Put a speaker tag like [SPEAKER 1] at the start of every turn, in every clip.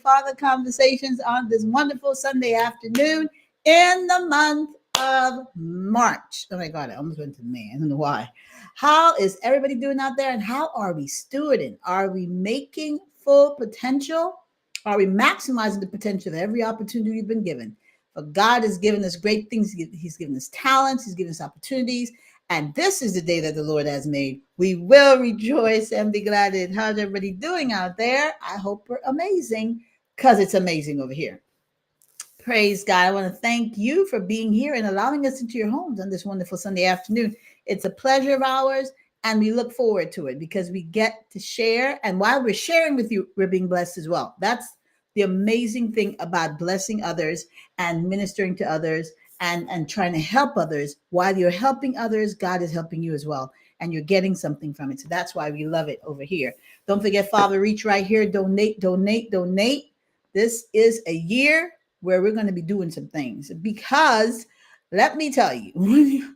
[SPEAKER 1] Father Conversations on this wonderful Sunday afternoon in the month of March. Oh my God, I almost went to May. I don't know why. How is everybody doing out there? And how are we stewarding? Are we making full potential? Are we maximizing the potential of every opportunity we've been given? But God has given us great things. He's given us talents. He's given us opportunities. And this is the day that the Lord has made. We will rejoice and be glad in it. How's everybody doing out there? I hope we're amazing because it's amazing over here. Praise God. I want to thank you for being here and allowing us into your homes on this wonderful Sunday afternoon. It's a pleasure of ours, and we look forward to it because we get to share. And while we're sharing with you, we're being blessed as well. That's the amazing thing about blessing others and ministering to others and trying to help others. While you're helping others, God is helping you as well. And you're getting something from it. So that's why we love it over here. Don't forget, Father Reach right here. Donate, donate, donate. This is a year where we're going to be doing some things because let me tell you,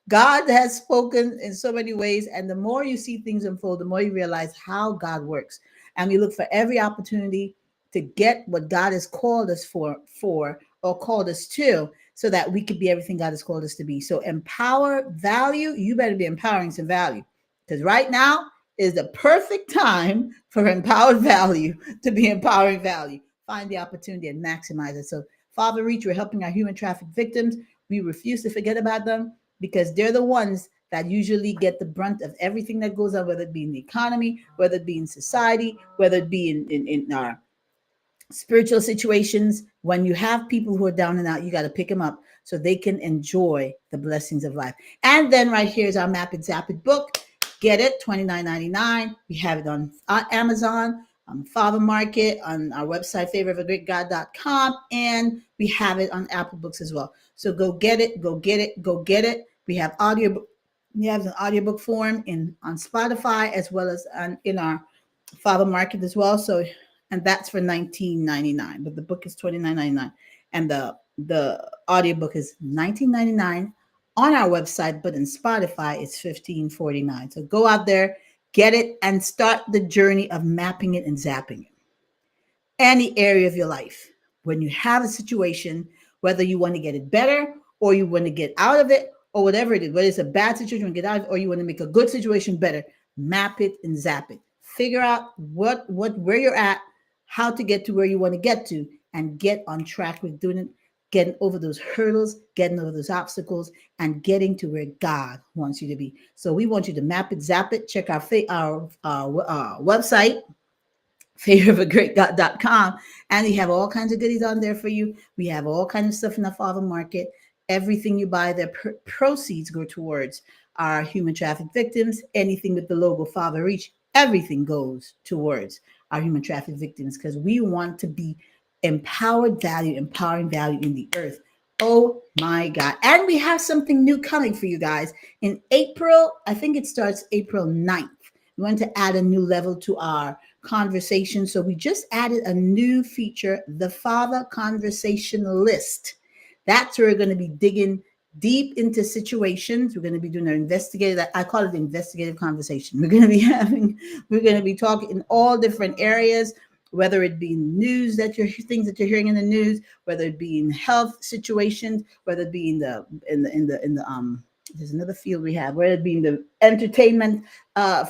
[SPEAKER 1] God has spoken in so many ways. And the more you see things unfold, the more you realize how God works. And we look for every opportunity to get what God has called us for or called us to, so that we could be everything God has called us to be. So empower value. You better be empowering some value, because right now is the perfect time for empowered value to be empowering value. Find the opportunity and maximize it. So Father Reach, we're helping our human traffic victims. We refuse to forget about them because they're the ones that usually get the brunt of everything that goes on, whether it be in the economy, whether it be in society, whether it be in our spiritual situations. When you have people who are down and out, you got to pick them up so they can enjoy the blessings of life. And then right here is our Map It Zap It book. Get it, $29.99. We have it on Amazon, on Fava Market, on our website, favorofagreatgod.com, and we have it on Apple Books as well. So go get it, go get it, go get it. We have audio. We have an audiobook form on Spotify as well as in our Fava Market as well. So, and that's for $19.99, but the book is $29.99, and the audiobook is $19.99 on our website, but in Spotify it's $15.49. So go out there, get it, and start the journey of mapping it and zapping it. Any area of your life, when you have a situation, whether you want to get it better or you want to get out of it or whatever it is, whether it's a bad situation you want to get out of, or you want to make a good situation better, map it and zap it. Figure out where you're at, how to get to where you want to get to, and get on track with doing it, getting over those hurdles, getting over those obstacles, and getting to where God wants you to be. So we want you to map it, zap it. Check our website, favorofagreatgod.com, and we have all kinds of goodies on there for you. We have all kinds of stuff in the Fava Market. Everything you buy, the proceeds go towards our human traffic victims. Anything with the logo Fava Reach, everything goes towards our human traffic victims, because we want to be empowering value in the earth. Oh my God. And we have something new coming for you guys in April. I think it starts April 9th. We want to add a new level to our conversation. So we just added a new feature, the Fava Conversation List. That's where we're going to be digging deep into situations. We're going to be doing an investigative, I call it investigative conversation. We're going to be talking in all different areas, whether it be in news things that you're hearing in the news, whether it be in health situations, whether it be in the there's another field we have, whether it be in the entertainment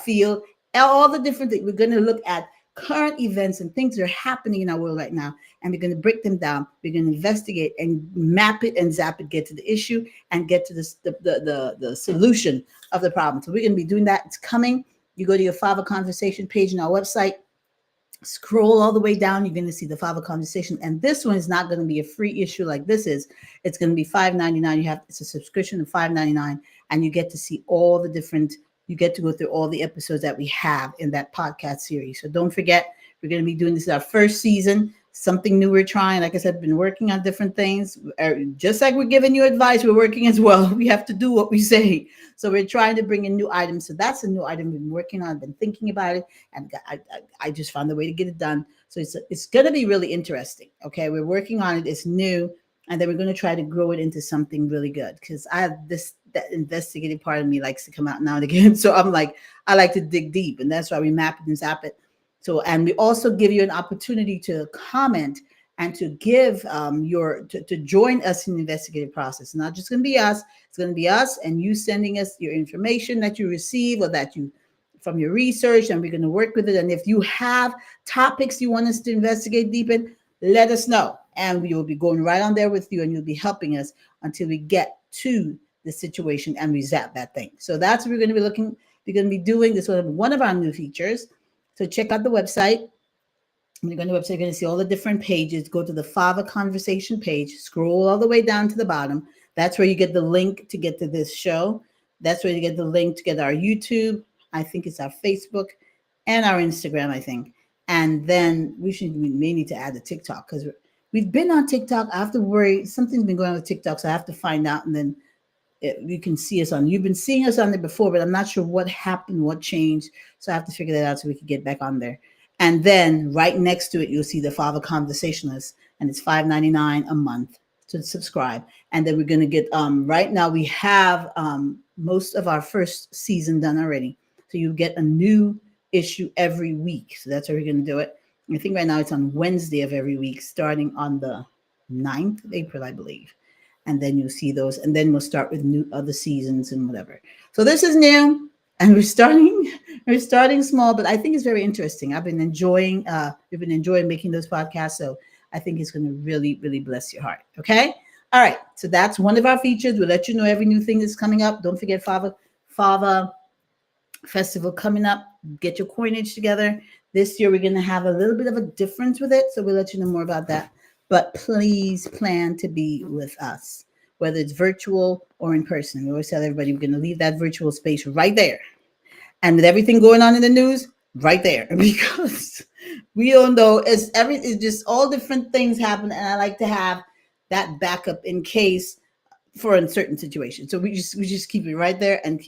[SPEAKER 1] field, all the different things. We're going to look at current events and things that are happening in our world right now, and we're going to break them down. We're going to investigate and map it and zap it, get to the issue and get to the solution of the problem. So we're going to be doing that. It's coming. You go to your Fava Conversation page on our website, scroll all the way down, you're going to see the Fava Conversation. And this one is not going to be a free issue like this is. It's going to be $5.99. It's a subscription of $5.99, and you get to see all the different, you get to go through all the episodes that we have in that podcast series. So don't forget, we're going to be doing this our first season, something new we're trying. Like I said, been working on different things. Just like we're giving you advice, we're working as well. We have to do what we say. So we're trying to bring in new items. So that's a new item we've been working on. I've been thinking about it, and I just found a way to get it done. So it's going to be really interesting. Okay, we're working on it. It's new, and then we're going to try to grow it into something really good, because I have that investigative part of me likes to come out now and again. So I'm like, I like to dig deep, and that's why we map it and zap it. So, and we also give you an opportunity to comment and to give to join us in the investigative process. It's not just going to be us. It's going to be us and you sending us your information that you receive or that you from your research, and we're going to work with it. And if you have topics you want us to investigate deep in, let us know, and we will be going right on there with you, and you'll be helping us until we get to the situation and we zap that thing. So that's what we're going to be looking. We're going to be doing this one of our new features. So check out the website. When you go on the website, you're going to see all the different pages. Go to the Fava conversation page, scroll all the way down to the bottom. That's where you get the link to get to this show. That's where you get the link to get our YouTube. I think it's our Facebook and our Instagram, I think. And then we may need to add the TikTok because we've been on TikTok. I have to worry. Something's been going on with TikTok, so I have to find out and then you can see us on. You've been seeing us on there before, but I'm not sure what happened, what changed. So I have to figure that out so we can get back on there. And then right next to it, you'll see the Father Conversationalist, and it's $5.99 a month to subscribe. And then we're going to get right now we have most of our first season done already. So you get a new issue every week. So that's how we're going to do it. I think right now it's on Wednesday of every week, starting on the 9th of April, I believe. And then you'll see those, and then we'll start with new other seasons and whatever. So this is new, and we're starting small, but I think it's very interesting. We've been enjoying making those podcasts, so I think it's going to really, really bless your heart. Okay, all right. So that's one of our features. We'll let you know every new thing that's coming up. Don't forget Fava Festival coming up. Get your coinage together. This year we're going to have a little bit of a difference with it, so we'll let you know more about that. But please plan to be with us, whether it's virtual or in person. We always tell everybody we're going to leave that virtual space right there. And with everything going on in the news, right there, because we don't know. It's just all different things happen. And I like to have that backup in case for uncertain situations. So we just keep it right there and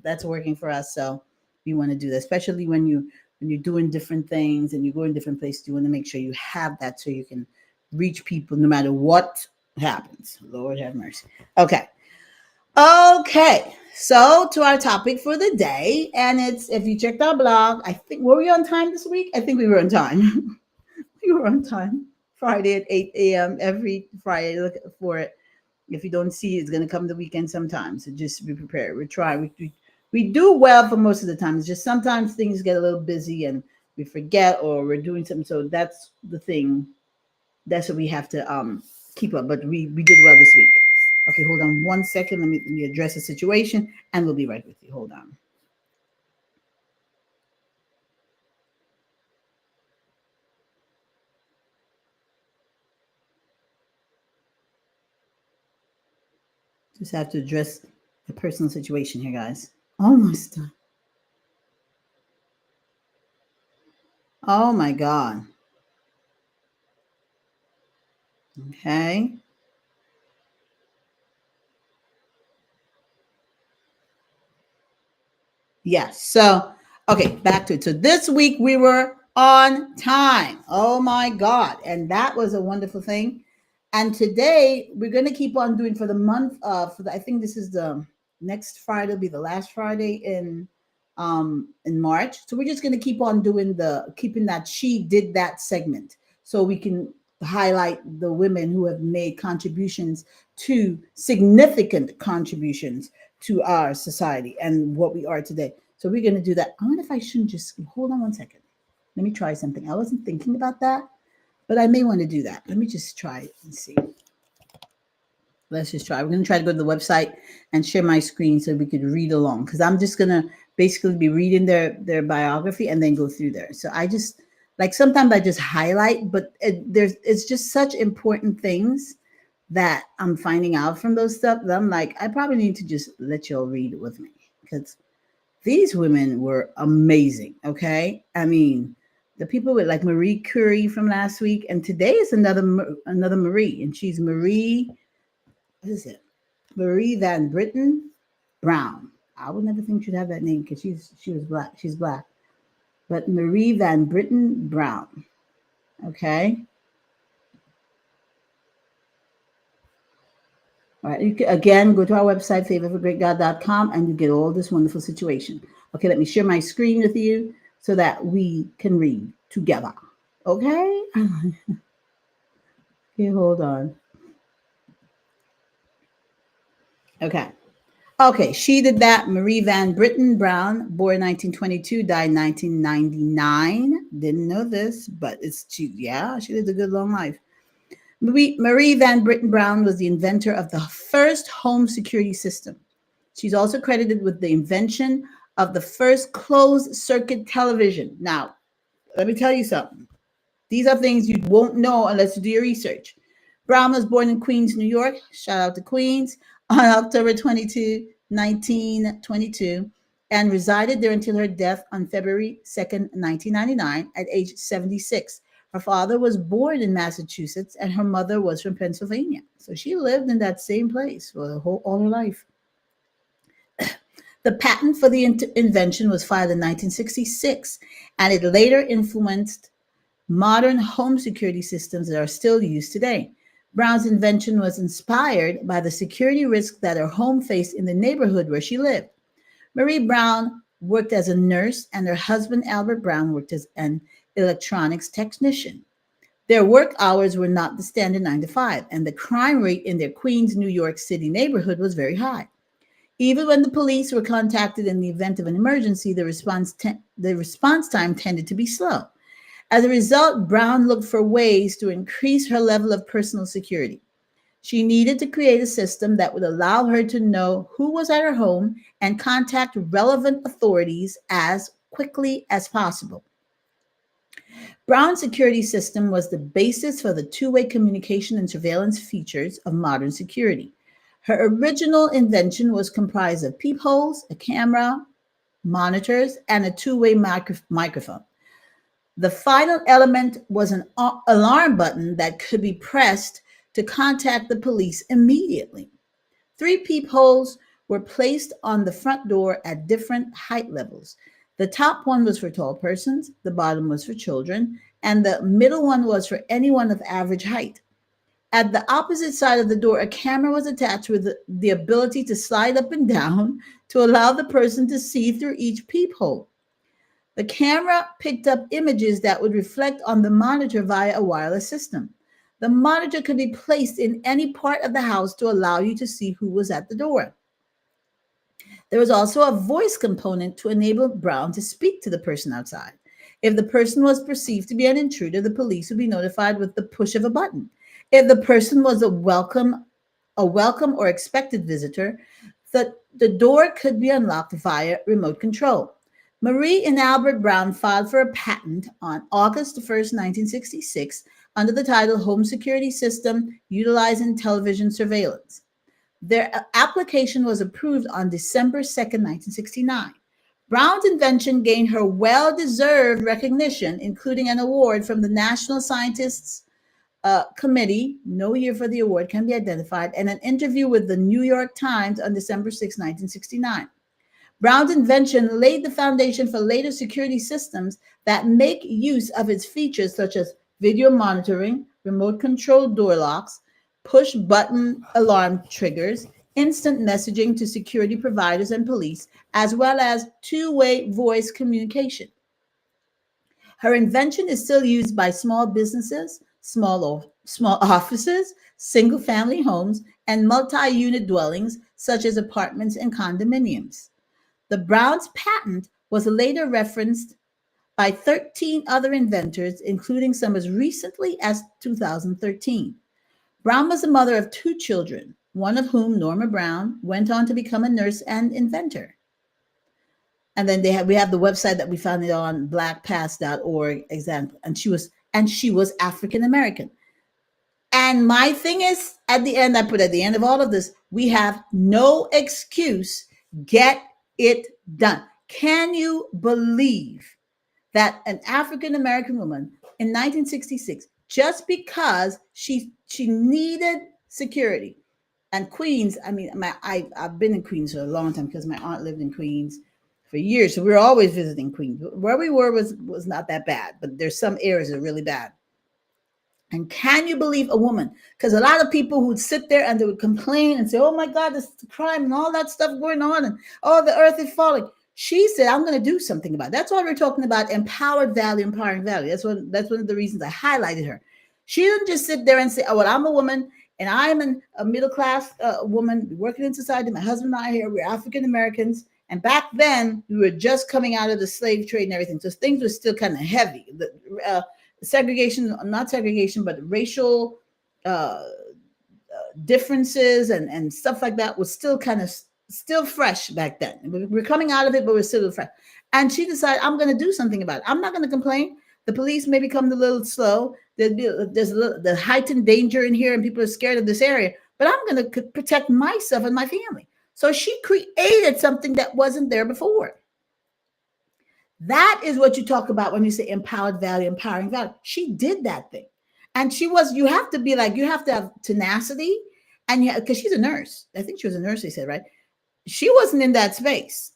[SPEAKER 1] that's working for us. So we want to do that, especially when you're doing different things and you go in different places. You want to make sure you have that so you can reach people no matter what happens. Lord have mercy. Okay, so to our topic for the day, and it's if you checked our blog, I think were we on time this week? I think we were on time. We were on time. Friday at 8 a.m. every Friday. Look for it. If you don't see it, it's gonna come the weekend sometime. So just be prepared. We try. We do well for most of the time. It's just sometimes things get a little busy and we forget or we're doing something. So that's the thing. That's what we have to keep up. But we did well this week. Okay, hold on 1 second. Let me address the situation and we'll be right with you. Hold on. Just have to address the personal situation here, guys. Almost done. Oh my God. Okay. Yes. So, okay, back to it. So this week we were on time. Oh my God. And that was a wonderful thing. And today we're going to keep on doing for the month of, I think this is the next Friday, will be the last Friday in March. So we're just going to keep on doing keeping that she did that segment so we can highlight the women who have made significant contributions to our society and what we are today. So we're going to do that. I wonder if I shouldn't just hold on 1 second. Let me try something. I wasn't thinking about that, but I may want to do that. Let me just try it and see. Let's just try. We're going to try to go to the website and share my screen so we could read along because I'm just going to basically be reading their biography and then go through there. So I just like sometimes I just highlight, but it's just such important things that I'm finding out from those stuff that I'm like, I probably need to just let y'all read it with me because these women were amazing. Okay. I mean, the people with like Marie Curie from last week, and today is another Marie, and she's Marie. What is it? Marie Van Britten Brown. I would never think she'd have that name because she was black. She's black, but Marie Van Britten Brown. Okay. All right. You can, again, go to our website, favorforgreatgod.com, and you get all this wonderful situation. Okay, let me share my screen with you. so that we can read together. Okay? Okay, hold on. Okay. Okay, she did that. Marie Van Britten Brown, born 1922, died 1999. Didn't know this, but yeah, she lived a good long life. Marie Van Britten Brown was the inventor of the first home security system. She's also credited with the invention of the first closed circuit television. Now, let me tell you something. These are things you won't know unless you do your research. Brown was born in Queens, New York. Shout out to Queens on October 22, 1922, and resided there until her death on February 2nd, 1999, at age 76. Her father was born in Massachusetts, and her mother was from Pennsylvania. So she lived in that same place for all her life. The patent for the invention was filed in 1966, and it later influenced modern home security systems that are still used today. Brown's invention was inspired by the security risks that her home faced in the neighborhood where she lived. Marie Brown worked as a nurse, and her husband, Albert Brown, worked as an electronics technician. Their work hours were not the standard 9 to 5, and the crime rate in their Queens, New York City neighborhood was very high. Even when the police were contacted in the event of an emergency, the response time tended to be slow. As a result, Brown looked for ways to increase her level of personal security. She needed to create a system that would allow her to know who was at her home and contact relevant authorities as quickly as possible. Brown's security system was the basis for the two-way communication and surveillance features of modern security. Her original invention was comprised of peepholes, a camera, monitors, and a two-way microphone. The final element was an alarm button that could be pressed to contact the police immediately. Three peepholes were placed on the front door at different height levels. The top one was for tall persons, the bottom was for children, and the middle one was for anyone of average height. At the opposite side of the door, a camera was attached with the ability to slide up and down to allow the person to see through each peephole. The camera picked up images that would reflect on the monitor via a wireless system. The monitor could be placed in any part of the house to allow you to see who was at the door. There was also a voice component to enable Brown to speak to the person outside. If the person was perceived to be an intruder, the police would be notified with the push of a button. If the person was a welcome or expected visitor, the door could be unlocked via remote control. Marie and Albert Brown filed for a patent on August 1st, 1966, under the title Home Security System Utilizing Television Surveillance. Their application was approved on December 2nd, 1969. Brown's invention gained her well-deserved recognition, including an award from the National Scientists Committee. No year for the award can be identified, and an interview with the New York Times on December 6, 1969. Brown's invention laid the foundation for later security systems that make use of its features such as video monitoring, remote control door locks, push button alarm triggers, instant messaging to security providers and police, as well as two-way voice communication. Her invention is still used by small businesses, small offices, single-family homes, and multi-unit dwellings such as apartments and condominiums. The Brown's patent was later referenced by 13 other inventors, including some as recently as 2013. Brown was the mother of two children, one of whom, Norma Brown, went on to become a nurse and inventor. And then we have the website that we found it on, blackpast.org example. And she was African American. And my thing is, at the end, I put at the end of all of this, we have no excuse. Get it done. Can you believe that an African American woman in 1966, just because she needed security, and Queens, I mean, I've been in Queens for a long time because my aunt lived in Queens for years, so we were always visiting Queens. Where we were was not that bad, but there's some areas that are really bad. And can you believe a woman? Because a lot of people who would sit there and they would complain and say, oh my God, this is crime and all that stuff going on. And oh, the earth is falling. She said, I'm going to do something about it. That's why we're talking about empowered value, empowering value. That's one of the reasons I highlighted her. She didn't just sit there and say, oh, well, I'm a woman and I'm a middle class woman working in society. My husband and I are here. We're African Americans. And back then, we were just coming out of the slave trade and everything. So things were still kind of heavy. The segregation, not segregation, but racial uh, differences and stuff like that was still kind of still fresh back then. We're coming out of it, but we're still fresh. And she decided, I'm going to do something about it. I'm not going to complain. The police may become a little slow. There's the heightened danger in here, and people are scared of this area. But I'm going to protect myself and my family. So she created something that wasn't there before. That is what you talk about when you say empowered value, empowering value. She did that thing. And you have to be like, you have to have tenacity. And because she's a nurse. I think she was a nurse, they said, right? She wasn't in that space,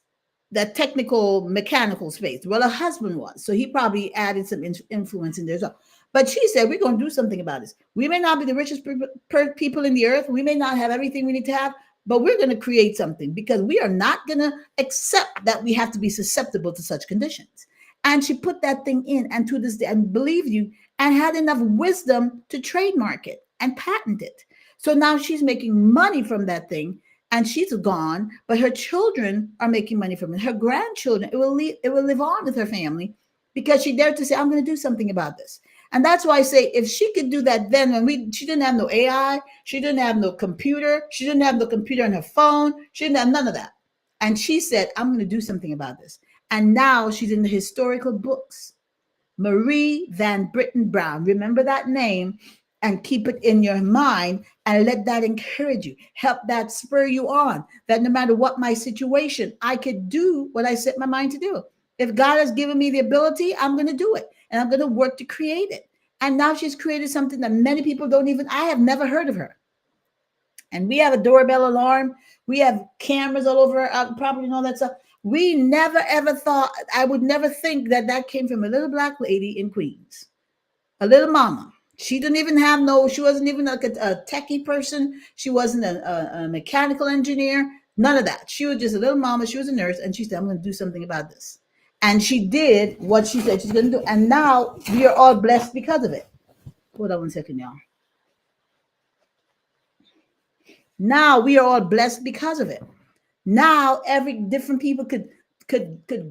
[SPEAKER 1] that technical, mechanical space. Well, her husband was. So he probably added some influence in there as well. But she said, we're going to do something about this. We may not be the richest people in the earth. We may not have everything we need to have, but we're going to create something because we are not going to accept that we have to be susceptible to such conditions. And she put that thing in, and to this day, and believe you, and had enough wisdom to trademark it and patent it. So now she's making money from that thing, and she's gone, but her children are making money from it. Her grandchildren, it will live on with her family because she dared to say, I'm going to do something about this. And that's why I say, if she could do that then, she didn't have no AI, she didn't have no computer, she didn't have no computer on her phone, she didn't have none of that. And she said, I'm going to do something about this. And now she's in the historical books. Marie Van Britten Brown. Remember that name and keep it in your mind and let that encourage you. Help that spur you on. That no matter what my situation, I could do what I set my mind to do. If God has given me the ability, I'm going to do it. And I'm going to work to create it. And now she's created something that many people I have never heard of her. And we have a doorbell alarm. We have cameras all over our property and all that stuff. We never ever thought, I would never think that came from a little black lady in Queens, a little mama. She wasn't even like a techie person. She wasn't a mechanical engineer, none of that. She was just a little mama. She was a nurse, and she said, I'm going to do something about this. And she did what she said she's going to do. And now we are all blessed because of it. Hold on one second, y'all. Now we are all blessed because of it. Now every different people could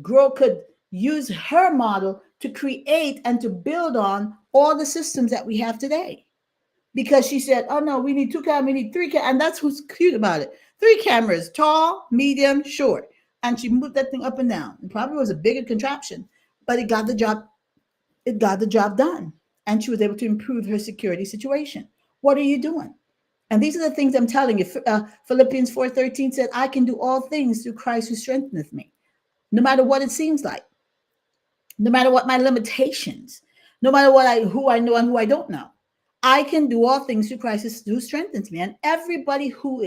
[SPEAKER 1] grow, could use her model to create and to build on all the systems that we have today. Because she said, oh no, we need 2 cameras, we need 3 cameras. And that's what's cute about it. 3 cameras, tall, medium, short. And she moved that thing up and down. It probably was a bigger contraption, but it got the job done. And she was able to improve her security situation. What are you doing? And these are the things I'm telling you. Philippians 4:13 said, I can do all things through Christ who strengtheneth me. No matter what it seems like, no matter what my limitations, no matter who I know and who I don't know, I can do all things through Christ who strengthens me. And everybody who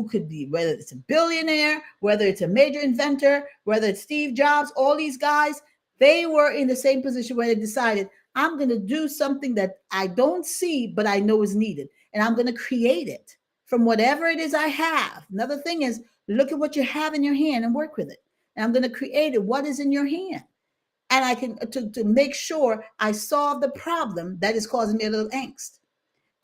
[SPEAKER 1] could be, whether it's a billionaire, whether it's a major inventor, whether it's Steve Jobs, all these guys, they were in the same position where they decided, I'm going to do something that I don't see, but I know is needed. And I'm going to create it from whatever it is I have. Another thing is, look at what you have in your hand and work with it. And I'm going to create it. What is in your hand? And I can, to make sure I solve the problem that is causing me a little angst.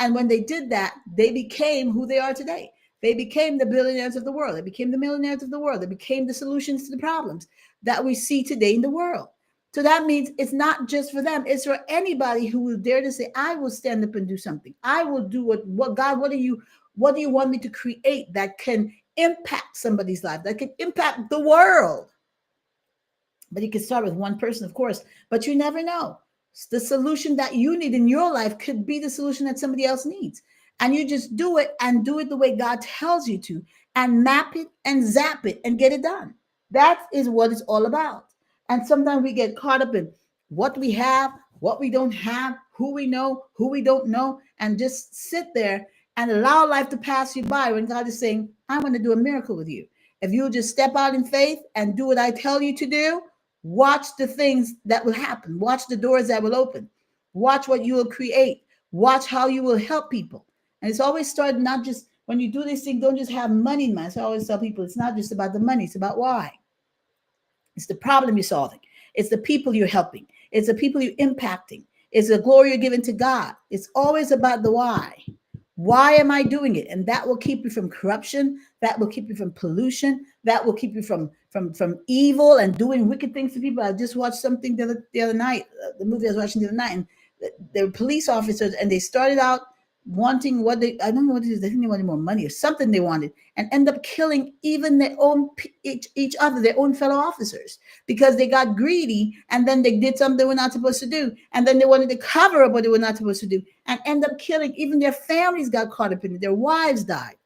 [SPEAKER 1] And when they did that, they became who they are today. They became the billionaires of the world. They became the millionaires of the world. They became the solutions to the problems that we see today in the world. So that means it's not just for them. It's for anybody who will dare to say, I will stand up and do something. I will do what God, what do you want me to create that can impact somebody's life, that can impact the world? But you can start with one person, of course, but you never know. The solution that you need in your life could be the solution that somebody else needs. And you just do it and do it the way God tells you to, and map it and zap it and get it done. That is what it's all about. And sometimes we get caught up in what we have, what we don't have, who we know, who we don't know, and just sit there and allow life to pass you by when God is saying, I'm going to do a miracle with you. If you'll just step out in faith and do what I tell you to do, watch the things that will happen. Watch the doors that will open. Watch what you will create. Watch how you will help people. And it's always started, not just when you do this thing, don't just have money in mind. So I always tell people, it's not just about the money, it's about why. It's the problem you're solving. It's the people you're helping. It's the people you're impacting. It's the glory you're giving to God. It's always about the why. Why am I doing it? And that will keep you from corruption. That will keep you from pollution. That will keep you from evil and doing wicked things to people. I just watched something the other night, the movie I was watching the other night, and they were police officers, and they started out wanting what they, I don't know what it is. I think they wanted more money or something they wanted, and end up killing even their own each other, their own fellow officers, because they got greedy, and then they did something they were not supposed to do, and then they wanted to cover up what they were not supposed to do, and end up killing. Even their families got caught up in it. Their wives died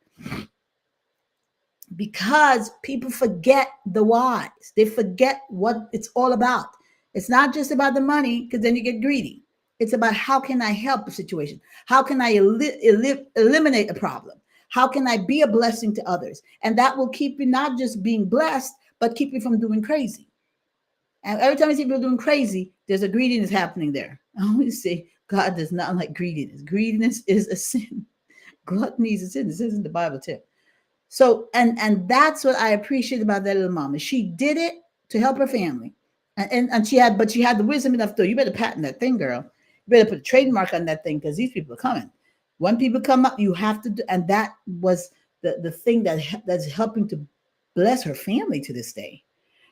[SPEAKER 1] because people forget the whys. They forget what it's all about. It's not just about the money, because then you get greedy. It's about, how can I help a situation? How can I eliminate a problem? How can I be a blessing to others? And that will keep you not just being blessed, but keep you from doing crazy. And every time I see people doing crazy, there's a greediness happening there. I always say God does not like greediness. Greediness is a sin. Gluttony is a sin. This isn't the Bible too. So, and that's what I appreciate about that little mama. She did it to help her family. And she had the wisdom enough to, you better patent that thing, girl. You better put a trademark on that thing, because these people are coming. When people come up, you have to do, and that was the thing that's helping to bless her family to this day,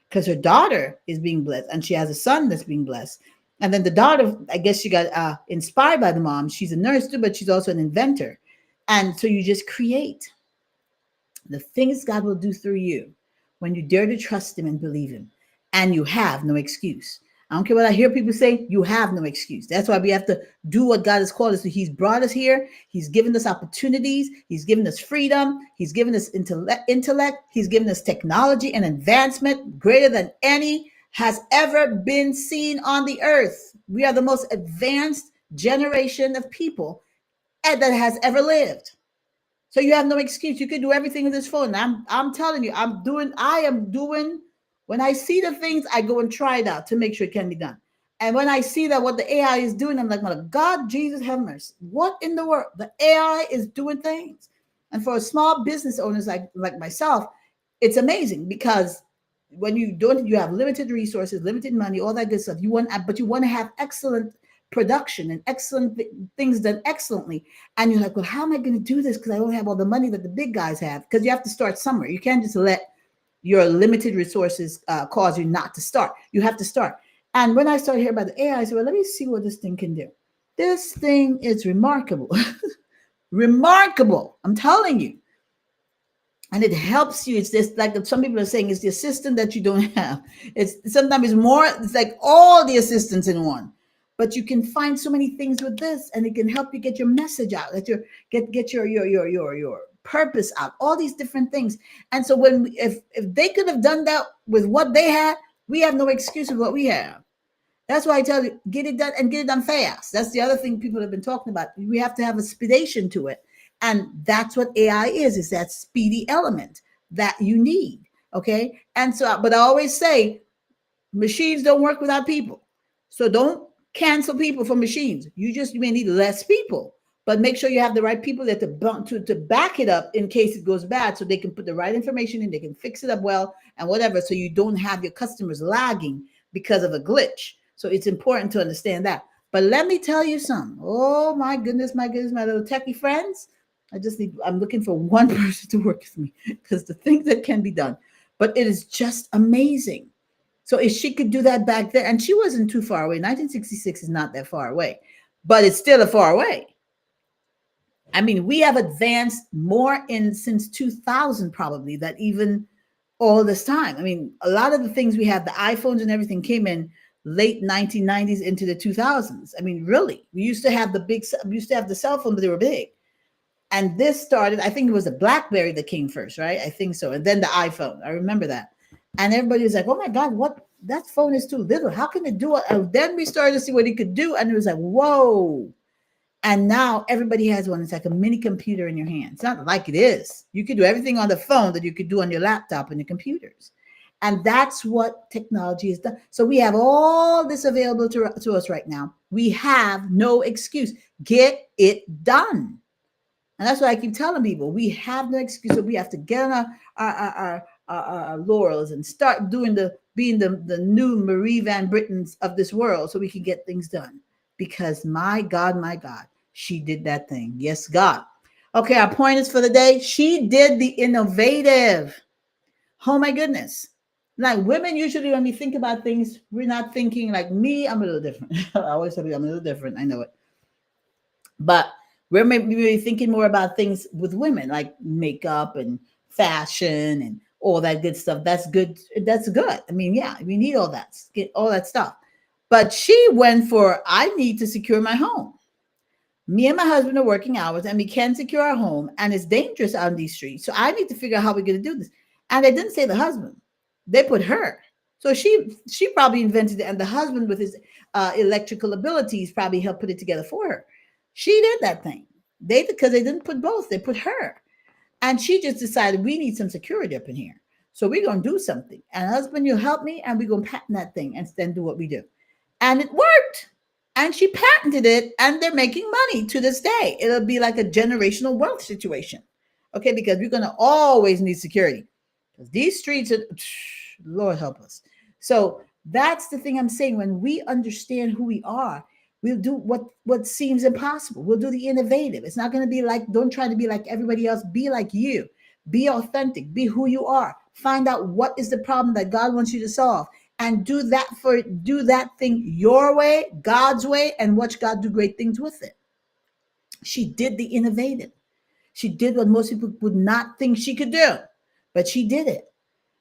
[SPEAKER 1] because her daughter is being blessed, and she has a son that's being blessed. And then the daughter, I guess she got inspired by the mom. She's a nurse too, but she's also an inventor. And so you just create the things God will do through you when you dare to trust him and believe him, and you have no excuse. I don't care what I hear people say, you have no excuse. That's why we have to do what God has called us to. He's brought us here. He's given us opportunities. He's given us freedom. He's given us intellect. He's given us technology and advancement greater than any has ever been seen on the earth. We are the most advanced generation of people that has ever lived. So you have no excuse. You can do everything with this phone. I'm telling you, I am doing, when I see the things, I go and try it out to make sure it can be done. And when I see that what the AI is doing, I'm like, God, Jesus, have mercy. What in the world? The AI is doing things. And for small business owners like myself, it's amazing, because when you have limited resources, limited money, all that good stuff. But you want to have excellent production and excellent things done excellently. And you're like, well, how am I going to do this? Because I don't have all the money that the big guys have. Because you have to start somewhere. You can't just let your limited resources cause you not to start. You have to start. And when I started hearing about the AI, I said, well, let me see what this thing can do. This thing is remarkable. Remarkable. I'm telling you. And it helps you. It's just like some people are saying, it's the assistant that you don't have. It's sometimes it's like all the assistants in one. But you can find so many things with this, and it can help you get your message out, get your purpose out, all these different things. And so if they could have done that with what they had, we have no excuse of what we have. That's why I tell you, get it done, and get it done fast. That's the other thing people have been talking about. We have to have a speedation to it. And that's what AI is that speedy element that you need. Okay. And so, but I always say, machines don't work without people. So don't cancel people for machines. You may need less people, but make sure you have the right people there to back it up in case it goes bad, so they can put the right information in, they can fix it up well and whatever, so you don't have your customers lagging because of a glitch. So it's important to understand that. But let me tell you something. Oh my goodness, my little techie friends. I'm looking for one person to work with me, because the things that can be done, but it is just amazing. So if she could do that back then, and she wasn't too far away, 1966 is not that far away, but it's still a far away. I mean, we have advanced more since 2000 probably that even all this time. I mean, a lot of the things we have, the iPhones and everything, came in late 1990s into the 2000s. I mean, really, we used to have the cell phone, but they were big. And this started, I think it was the BlackBerry that came first, right? I think so. And then the iPhone. I remember that. And everybody was like, oh my God, that phone is too little. How can it do it? And then we started to see what it could do. And it was like, whoa. And now everybody has one. It's like a mini computer in your hand. It's not like it is. You could do everything on the phone that you could do on your laptop and your computers. And that's what technology has done. So we have all this available to us right now. We have no excuse. Get it done. And that's what I keep telling people. We have no excuse. So we have to get on our laurels and start doing being the new Marie Van Brittens of this world so we can get things done. Because my God, she did that thing. Yes, God. Okay, our point is for the day. She did the innovative. Oh my goodness. Like women usually when we think about things, we're not thinking like me, I'm a little different. I always tell you I'm a little different. I know it. But we're maybe thinking more about things with women, like makeup and fashion and all that good stuff. That's good. That's good. I mean, yeah, we need all that, get all that stuff. But she went for, I need to secure my home. Me and my husband are working hours and we can't secure our home and it's dangerous on these streets. So I need to figure out how we're going to do this. And they didn't say the husband. They put her. So she probably invented it and the husband with his electrical abilities probably helped put it together for her. She did that thing. Because they didn't put both, they put her. And she just decided we need some security up in here. So we're going to do something. And husband, you'll help me and we're going to patent that thing and then do what we do. And it worked. And she patented it and they're making money to this day. It'll be like a generational wealth situation. Okay, because we're going to always need security. Because these streets are, Lord help us. So that's the thing I'm saying. When we understand who we are, we'll do what seems impossible. We'll do the innovative. It's not going to be like, don't try to be like everybody else. Be like you. Be authentic. Be who you are. Find out what is the problem that God wants you to solve and do that thing your way, God's way, and watch God do great things with it. She did the innovative. She did what most people would not think she could do, but she did it.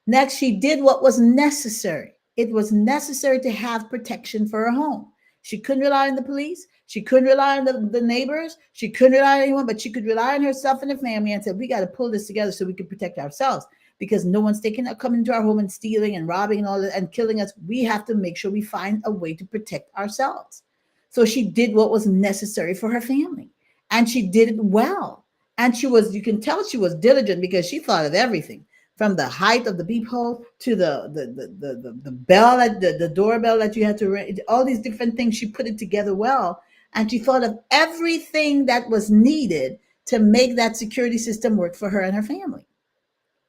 [SPEAKER 1] Next, she did what was necessary. It was necessary to have protection for her home. She couldn't rely on the police. She couldn't rely on the neighbors. She couldn't rely on anyone, but she could rely on herself and her family and said, we got to pull this together so we can protect ourselves because no one's coming into our home and stealing and robbing and all that and killing us. We have to make sure we find a way to protect ourselves. So she did what was necessary for her family and she did it well. And you can tell she was diligent because she thought of everything from the height of the peephole to the bell at the doorbell that you had to ring, all these different things. She put it together well, and she thought of everything that was needed to make that security system work for her and her family.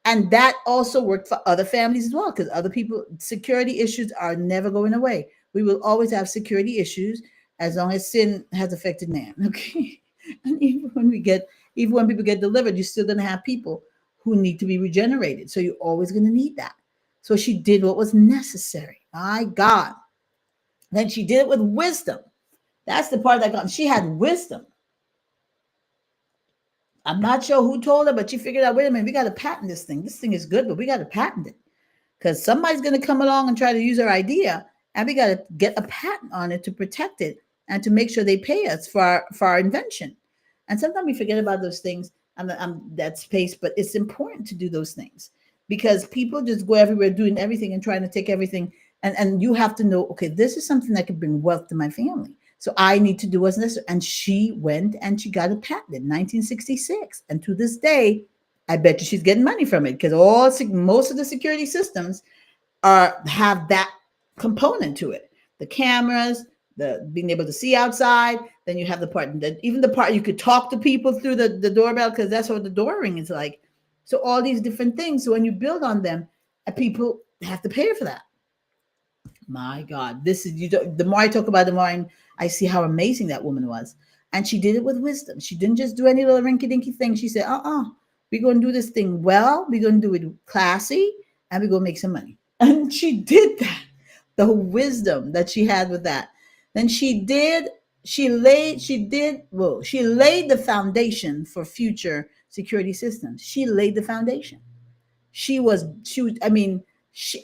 [SPEAKER 1] And that also worked for other families as well, because other people, security issues are never going away. We will always have security issues as long as sin has affected man. Okay. And even when people get delivered, you're still going to have people who need to be regenerated. So you're always going to need that. So she did what was necessary. My God. Then she did it with wisdom. That's the part that got, she had wisdom. I'm not sure who told her, but she figured out, wait a minute, we got to patent this thing. This thing is good, but we got to patent it because somebody's going to come along and try to use our idea, and we got to get a patent on it to protect it and to make sure they pay us for our invention. And sometimes we forget about those things on that space, but it's important to do those things because people just go everywhere doing everything and trying to take everything. And you have to know, okay, this is something that could bring wealth to my family. So I need to do what's necessary. And she went and she got a patent in 1966. And to this day, I bet you she's getting money from it because most of the security systems have that component to it. The cameras, the being able to see outside. Then you have the part that even the part you could talk to people through the doorbell because that's what the door ring is like. So all these different things. So when you build on them, people have to pay for that. My God, this is the more I talk about it, the more I see how amazing that woman was. And she did it with wisdom. She didn't just do any little rinky dinky thing. She said, we're going to do this thing well. We're going to do it classy and we're going to make some money. And she did that. The wisdom that she had with that. Then she laid the foundation for future security systems. She laid the foundation.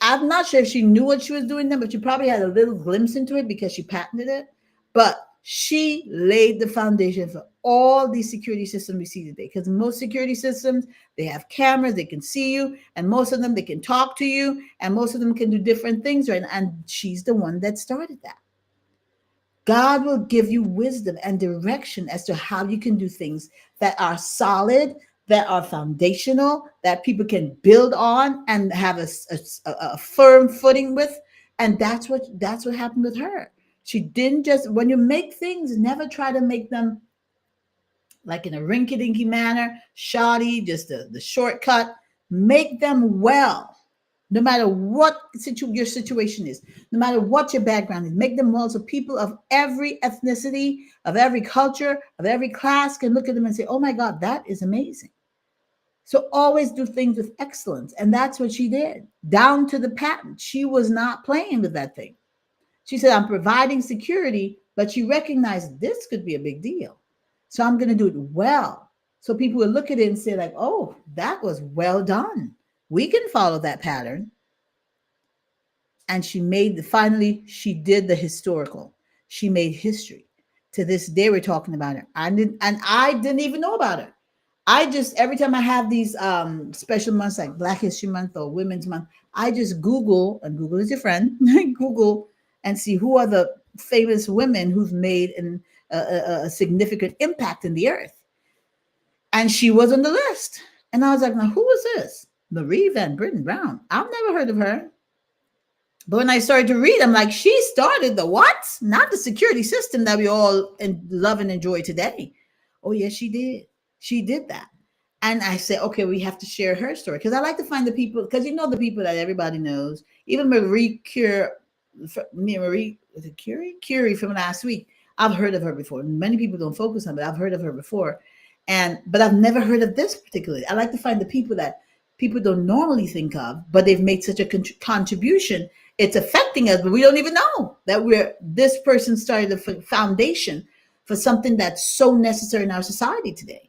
[SPEAKER 1] I'm not sure if she knew what she was doing then, but she probably had a little glimpse into it because she patented it. But she laid the foundation for all these security systems we see today. Because most security systems, they have cameras, they can see you, and most of them they can talk to you, and most of them can do different things, right? And she's the one that started that. God will give you wisdom and direction as to how you can do things that are solid, that are foundational, that people can build on and have a firm footing with. And that's what happened with her. She didn't just, when you make things, never try to make them like in a rinky-dinky manner, shoddy, just the shortcut. Make them well, no matter what your situation is, no matter what your background is. Make them well so people of every ethnicity, of every culture, of every class can look at them and say, oh my God, that is amazing. So always do things with excellence. And that's what she did, down to the patent. She was not playing with that thing. She said, I'm providing security, but she recognized this could be a big deal. So I'm going to do it well. So people will look at it and say, like, oh, that was well done. We can follow that pattern. And finally, she did the historical. She made history. To this day, we're talking about it. I didn't even know about it. I just, every time I have these special months like Black History Month or Women's Month, I just Google, and Google is your friend. Google and see who are the famous women who've made a significant impact in the earth. And she was on the list. And I was like, now who is this? Marie Van Britten Brown. I've never heard of her. But when I started to read, I'm like, she started the what? Not the security system that we all love and enjoy today. Oh, yes, she did. She did that. And I said, okay, we have to share her story. Because I like to find the people, because you know the people that everybody knows. Even Marie was it Curie? Curie from last week. I've heard of her before. Many people don't focus on it, but I've heard of her before. But I've never heard of this particularly. I like to find the people that people don't normally think of, but they've made such a contribution. It's affecting us, but we don't even know that this person started a foundation for something that's so necessary in our society today.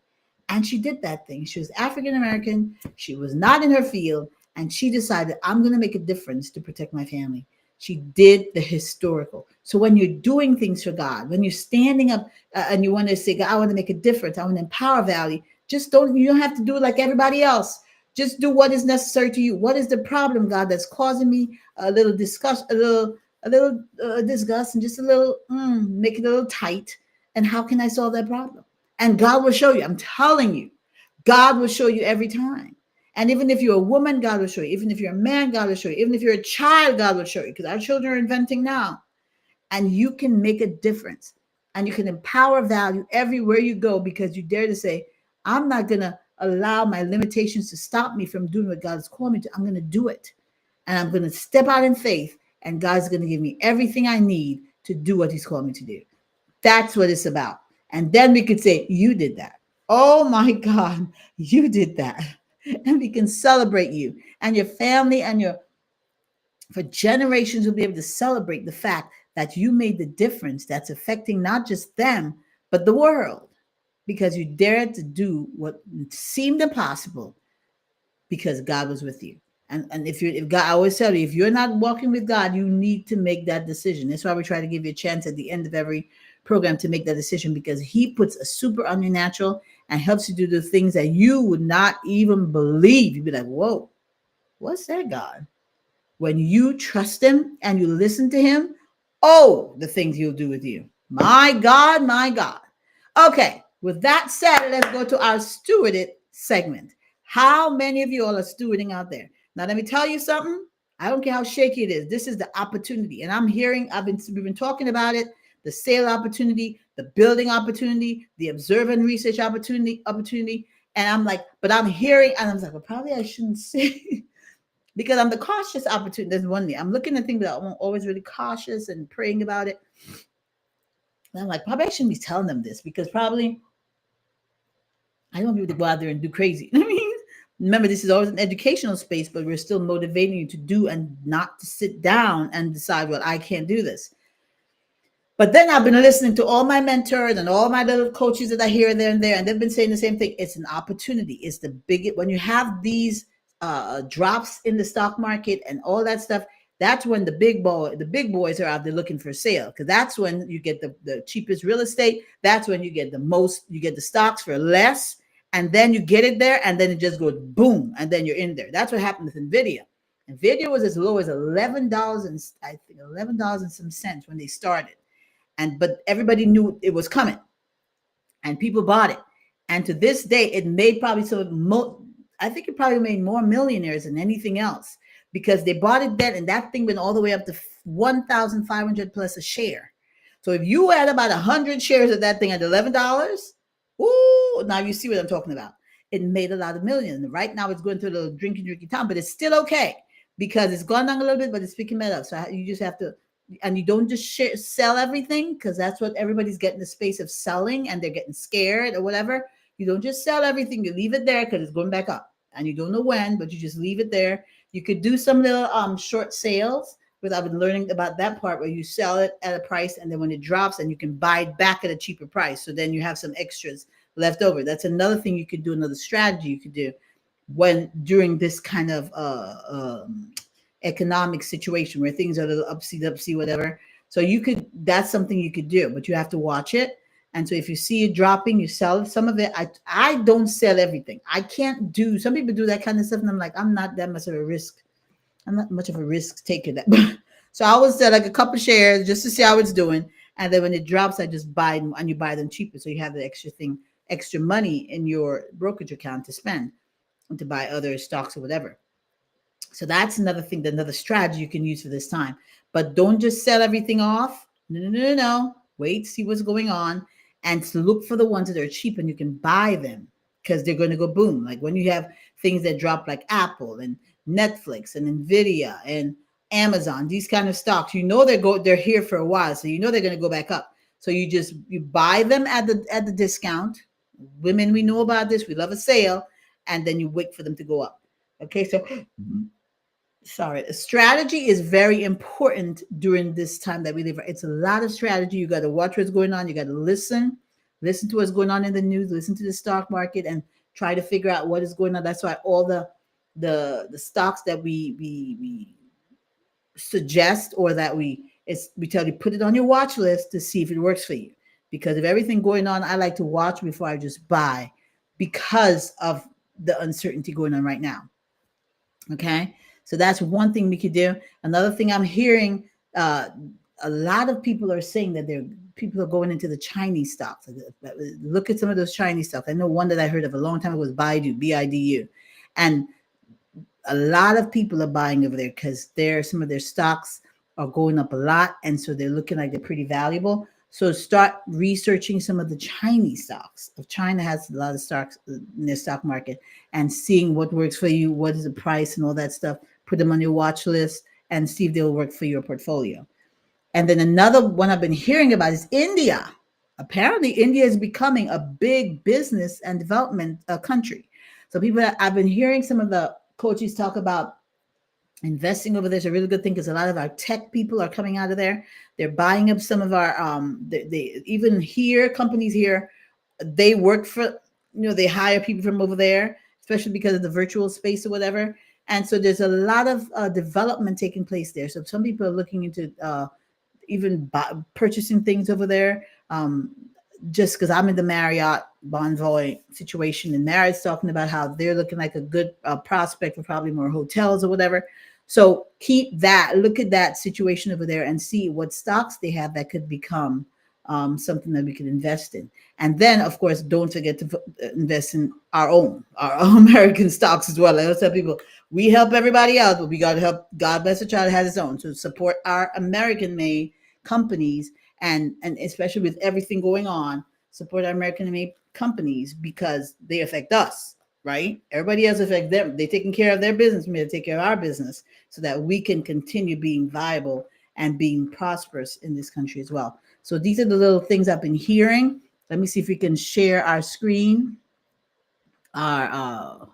[SPEAKER 1] And she did that thing. She was African American. She was not in her field. And she decided, I'm going to make a difference to protect my family. She did the historical. So when you're doing things for God, when you're standing up and you want to say, God, I want to make a difference, I want to empower Valley, you don't have to do it like everybody else. Just do what is necessary to you. What is the problem, God, that's causing me a little disgust, disgust, and just a little, make it a little tight. And how can I solve that problem? And God will show you. I'm telling you, God will show you every time. And even if you're a woman, God will show you. Even if you're a man, God will show you. Even if you're a child, God will show you. Because our children are inventing now. And you can make a difference. And you can empower value everywhere you go because you dare to say, I'm not going to allow my limitations to stop me from doing what God has called me to. I'm going to do it. And I'm going to step out in faith. And God's going to give me everything I need to do what he's called me to do. That's what it's about. And then we could say, you did that. Oh my God, you did that. And we can celebrate you and your family and for generations will be able to celebrate the fact that you made the difference that's affecting not just them, but the world, because you dared to do what seemed impossible because God was with you. And if God, I always tell you, if you're not walking with God, you need to make that decision. That's why we try to give you a chance at the end of every program to make that decision, because he puts a super on your natural and helps you do the things that you would not even believe. You'd be like, whoa, what's that, God? When you trust him and you listen to him, oh, the things he'll do with you. My God, my God. Okay, with that said, let's go to our stewarded segment. How many of you all are stewarding out there? Now, let me tell you something. I don't care how shaky it is. This is the opportunity. And we've been talking about it, the sale opportunity, the building opportunity, the observe and research opportunity. And I'm like, but I'm hearing, and I'm like, well, probably I shouldn't say because I'm the cautious opportunity. There's one thing. I'm looking at things that I'm always really cautious and praying about it. And I'm like, probably I shouldn't be telling them this because probably I don't want people to go out there and do crazy. I mean, remember, this is always an educational space, but we're still motivating you to do and not to sit down and decide, well, I can't do this. But then I've been listening to all my mentors and all my little coaches that I hear there and there, and they've been saying the same thing. It's an opportunity. It's the biggest, when you have these drops in the stock market and all that stuff, that's when the big boys are out there looking for sale, because that's when you get the cheapest real estate. That's when you get the stocks for less, and then you get it there, and then it just goes boom, and then you're in there. That's what happened with Nvidia. Nvidia was as low as $11 and I think $11 and some cents when they started, but everybody knew it was coming, and people bought it, and to this day, it made probably I think it probably made more millionaires than anything else, because they bought it then, and that thing went all the way up to 1,500 plus a share. So if you had about 100 shares of that thing at $11, ooh, now you see what I'm talking about. it made a lot of millions. Right now, it's going through a little drinky time, but it's still okay because it's gone down a little bit, but it's picking it up. So you just have to, and you don't just sell everything because that's what everybody's getting the space of selling and they're getting scared or whatever. You don't just sell everything, you leave it there because it's going back up and you don't know when, but you just leave it there. You could do some little short sales, but I've been learning about that part where you sell it at a price and then when it drops and you can buy it back at a cheaper price. So then you have some extras left over. That's another thing you could do, another strategy you could do when during this kind of economic situation where things are a little upsy, whatever. So you could, that's something you could do, but you have to watch it. And so if you see it dropping, you sell some of it. I don't sell everything. I can't do, some people do that kind of stuff. And I'm like, I'm not that much of a risk. I'm not much of a risk taker that. So I always sell like a couple shares just to see how it's doing. And then when it drops, I just buy them and you buy them cheaper. So you have the extra money in your brokerage account to spend and to buy other stocks or whatever. So that's another thing, another strategy you can use for this time. But don't just sell everything off. No. Wait, see what's going on, and to look for the ones that are cheap and you can buy them because they're going to go boom. Like when you have things that drop like Apple and Netflix and Nvidia and Amazon, these kind of stocks, they're here for a while, so they're going to go back up. So you buy them at the discount. Women, we know about this. We love a sale, and then you wait for them to go up. Okay, so sorry, strategy is very important during this time that we live. It's a lot of strategy. You got to watch what's going on. You got to listen to what's going on in the news, listen to the stock market, and try to figure out what is going on. That's why all the stocks that we suggest or that we tell you, put it on your watch list to see if it works for you. Because of everything going on, I like to watch before I just buy because of the uncertainty going on right now. Okay, so that's one thing we could do. Another thing I'm hearing, a lot of people are saying that people are going into the Chinese stocks. Look at some of those Chinese stocks. I know one that I heard of a long time ago was Baidu, BIDU, and a lot of people are buying over there because some of their stocks are going up a lot, and so they're looking like they're pretty valuable. So start researching some of the Chinese stocks. If China has a lot of stocks in their stock market, and seeing what works for you, what is the price and all that stuff, put them on your watch list and see if they'll work for your portfolio. And then another one I've been hearing about is India. Apparently, India is becoming a big business and development country. So I've been hearing some of the coaches talk about investing over there is a really good thing because a lot of our tech people are coming out of there. They're buying up some of our they even here, companies here, they work for, they hire people from over there, especially because of the virtual space or whatever. And so there's a lot of development taking place there. So some people are looking into even purchasing things over there. Just because I'm in the Marriott Bonvoy situation, and Marriott's talking about how they're looking like a good prospect for probably more hotels or whatever. So look at that situation over there and see what stocks they have that could become something that we could invest in. And then, of course, don't forget to invest in our American stocks as well. I tell people, we help everybody else, but we got to help. God bless the child has his own. So support our American-made companies, and especially with everything going on, support our American-made companies because they affect us. Right? Everybody else affects them. They're taking care of their business. We have to take care of our business so that we can continue being viable and being prosperous in this country as well. So these are the little things I've been hearing. Let me see if we can share our screen, our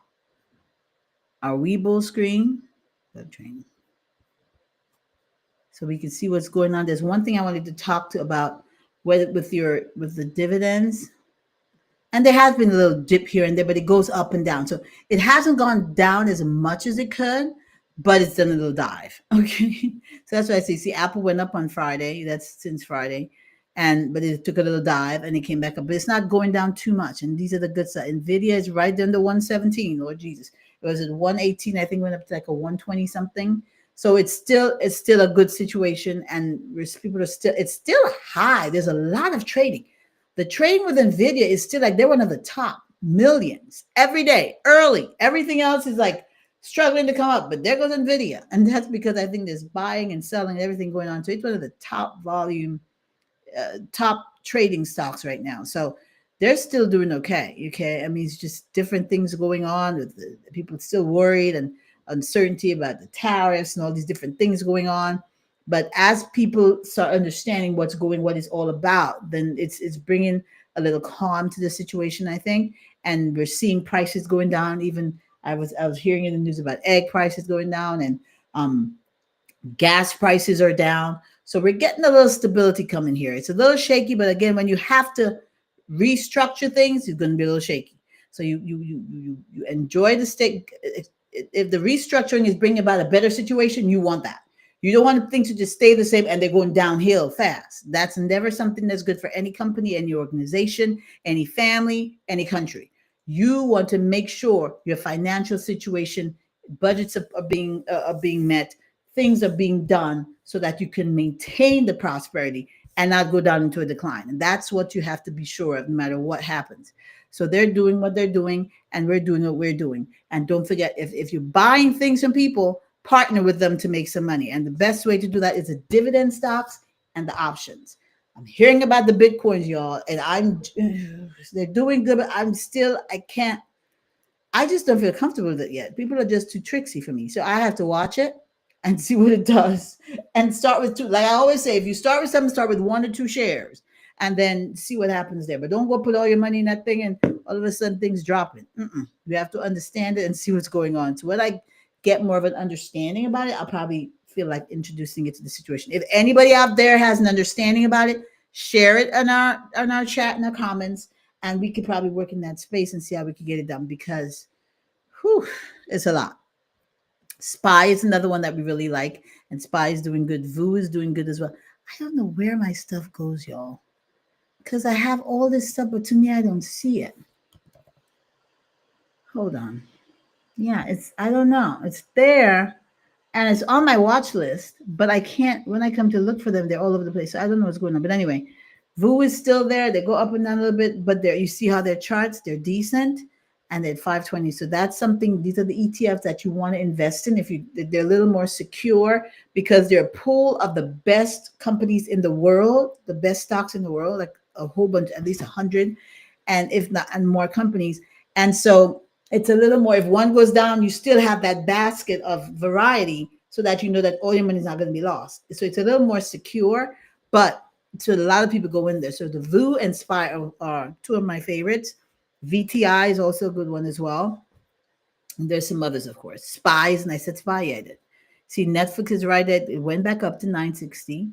[SPEAKER 1] Weibo screen, so we can see what's going on. There's one thing I wanted to talk to about with the dividends. And there has been a little dip here and there, but it goes up and down. So it hasn't gone down as much as it could, but it's done a little dive. Okay. So that's why I say, see, Apple went up on Friday. That's since Friday. But it took a little dive and it came back up. But it's not going down too much. And these are the good stuff. Nvidia is right under 117. Lord Jesus. It was at 118. I think went up to like a 120 something. So it's still a good situation. And people it's still high. There's a lot of trading. The trading with Nvidia is still like they're one of the top millions every day, early. Everything else is like struggling to come up, but there goes Nvidia. And that's because I think there's buying and selling and everything going on. So it's one of the top volume, top trading stocks right now. So they're still doing okay. Okay, I mean, it's just different things going on with the people still worried and uncertainty about the tariffs and all these different things going on. But as people start understanding what it's all about, then it's bringing a little calm to the situation, I think. And we're seeing prices going down. Even I was hearing in the news about egg prices going down, and um gas prices are down. So we're getting a little stability coming here. It's a little shaky, but again, when you have to restructure things, it's going to be a little shaky. So you enjoy the state. If the restructuring is bringing about a better situation, you want that. You don't want things to just stay the same and they're going downhill fast. That's never something that's good for any company, any organization, any family, any country. You want to make sure your financial situation, budgets are being met, things are being done so that you can maintain the prosperity and not go down into a decline. And that's what you have to be sure of no matter what happens. So they're doing what they're doing, and we're doing what we're doing. And don't forget, if you're buying things from people, partner with them to make some money. And the best way to do that is the dividend stocks and the options. I'm hearing about the Bitcoins, y'all, and they're doing good, but I can't, I just don't feel comfortable with it yet. People are just too tricksy for me. So I have to watch it and see what it does and start with two. Like I always say, if you start with something, start with 1 or 2 shares and then see what happens there. But don't go put all your money in that thing and all of a sudden things dropping. You have to understand it and see what's going on. So when I get more of an understanding about it, I'll probably feel like introducing it to the situation. If anybody out there has an understanding about it, share it on our chat in the comments, and we could probably work in that space and see how we could get it done because whew, it's a lot. Spy is another one that we really like, and Spy is doing good. Vu is doing good as well. I don't know where my stuff goes, y'all, because I have all this stuff, but to me, I don't see it. Hold on. Yeah, I don't know. It's there and it's on my watch list, but I can't, when I come to look for them, they're all over the place. So I don't know what's going on. But anyway, Vu is still there. They go up and down a little bit, but there you see how their charts, they're decent and they're 520. So that's something, these are the ETFs that you want to invest in if they're a little more secure because they're a pool of the best companies in the world, the best stocks in the world, like a whole bunch, at least 100, and if not, and more companies. And so it's a little more, if one goes down, you still have that basket of variety so that you know that all your money is not going to be lost. So it's a little more secure, but so a lot of people go in there. So the VU and SPY are two of my favorites. VTI is also a good one as well. And there's some others, of course. Spies, and I said SPY, yeah, I did. See, Netflix is right at, it went back up to 960.